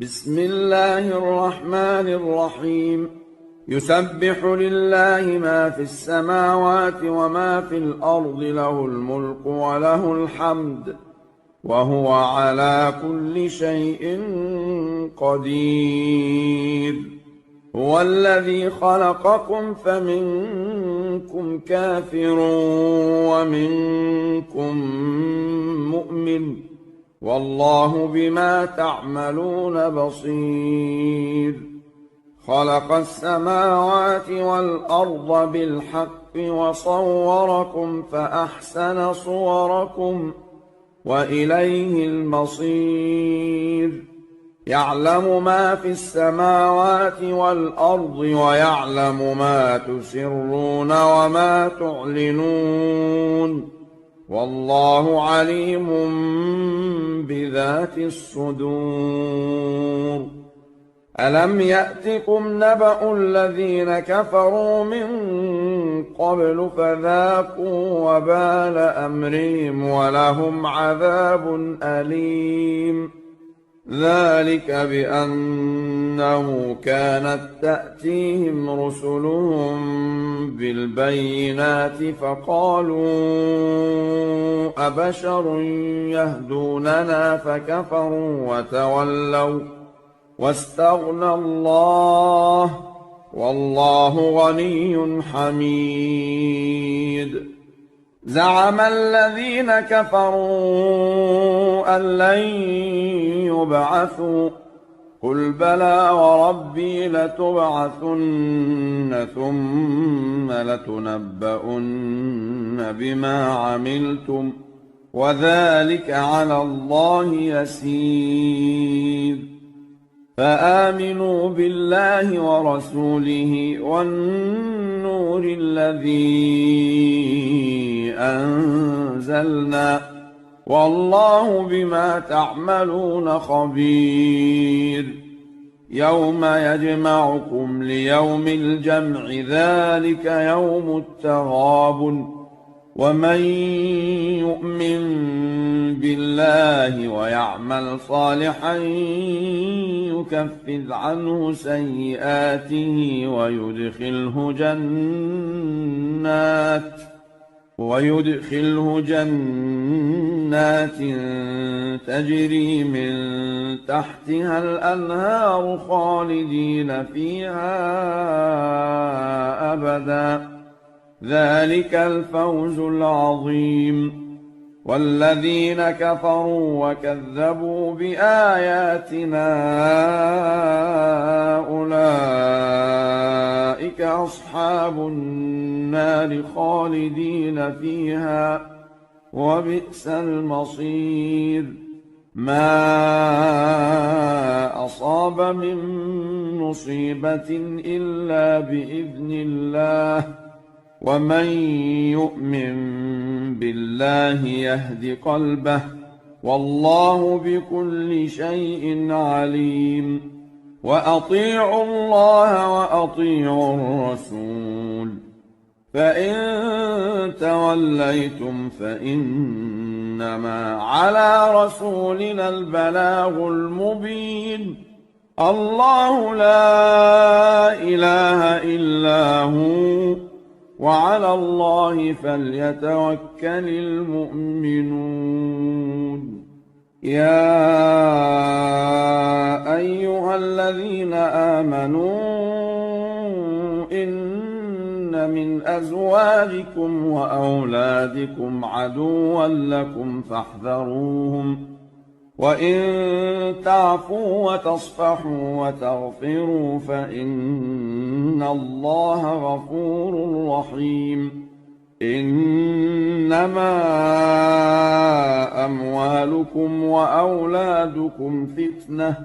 بسم الله الرحمن الرحيم. يسبح لله ما في السماوات وما في الأرض، له الملك وله الحمد، وهو على كل شيء قدير. هو الذي خلقكم فمنكم كافر ومنكم مؤمن، والله بما تعملون بصير. خلق السماوات والأرض بالحق وصوركم فأحسن صوركم وإليه المصير. يعلم ما في السماوات والأرض ويعلم ما تسرون وما تعلنون، والله عليم بذات الصدور. ألم يأتكم نبأ الذين كفروا من قبل فذاقوا وبال أمرهم ولهم عذاب أليم. ذلك بأنه كانت تأتيهم رسلهم بالبينات فقالوا أبشر يهدوننا فكفروا وتولوا واستغنى الله، والله غني حميد. زعم الذين كفروا أن لن يبعثوا، قل بلى وربي لتبعثن ثم لتنبؤن بما عملتم، وذلك على الله يسير. فآمنوا بالله ورسوله والنور الذي أنزلنا، والله بما تعملون خبير. يوم يجمعكم ليوم الجمع، ذلك يوم التغابن. ومن يؤمن بالله ويعمل صالحا يكفر عنه سيئاته ويدخله جنات تجري من تحتها الأنهار خالدين فيها أبدا، ذلك الفوز العظيم. والذين كفروا وكذبوا بآياتنا أولئك أصحاب النار خالدين فيها، وبئس المصير. ما أصاب من مصيبة إلا بإذن الله، ومن يؤمن بالله يهد قلبه، والله بكل شيء عليم. وأطيعوا الله وأطيعوا الرسول، فإن توليتم فإنما على رسولنا البلاغ المبين. الله لا إله إلا هو، وعلى الله فليتوكل المؤمنون. يا أيها الذين آمنوا إن من أزواجكم وأولادكم عدوا لكم فاحذروهم، وإن تعفوا وتصفحوا وتغفروا فإن الله غفور رحيم. إنما أموالكم وأولادكم فتنة،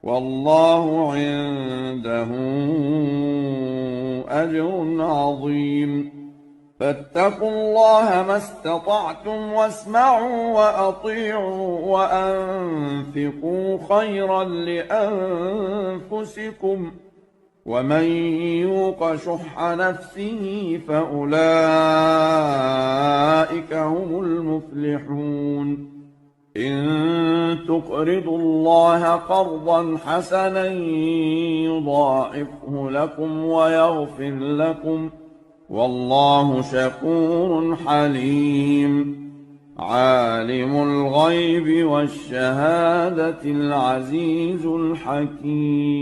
والله عنده أجر عظيم. فاتقوا الله ما استطعتم واسمعوا وأطيعوا وأنفقوا خيرا لأنفسكم، ومن يوق شح نفسه فأولئك هم المفلحون. إن تقرضوا الله قرضا حسنا يضاعفه لكم ويغفر لكم والله شكور حليم عالم الغيب والشهادة العزيز الحكيم